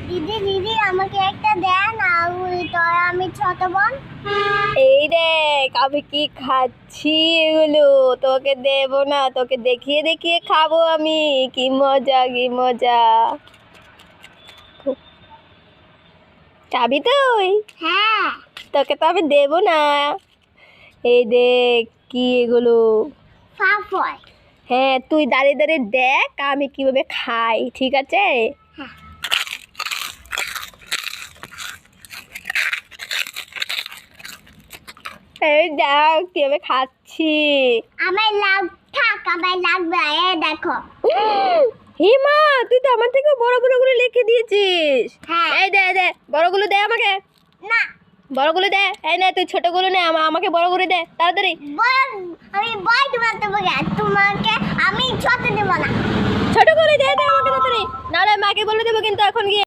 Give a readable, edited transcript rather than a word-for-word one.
দিদি দিদি আমাকে একটা দেন তো আমি ছোট বোন। এই দেখ আমি কি খাচ্ছি, এগুলো তোকে দেব না, তোকে দেখিয়ে দেখিয়ে খাবো আমি। কি মজা কি মজা। খাবি তুই? হ্যাঁ। তোকে তো আমি দেব না। এই দেখ কি এগুলো। পাপড়। হ্যাঁ তুই দাঁড়িয়ে দাঁড়িয়ে দেখ আমি কিভাবে খাই, ঠিক আছে? হ্যাঁ। এই দেখ কিভাবে খাচ্ছি। আমার লাগবে এই দেখো। হিমা তুই তো আমার থেকে বড় বড়গুলো লিখে দিয়েছিস। হ্যাঁ। এই দে দে বড়গুলো দে আমাকে। না বড়গুলো দে। এই নে তুই ছোটগুলো নে, আমাকে বড়গুলো দে তাড়াতাড়ি। আমি বড় তোমাকে আমি ছোট দেব না। ছোটগুলো দে দে আমাকে তাড়াতাড়ি, নাহলে মাকে বলে দেবো কিন্তু এখন গিয়ে।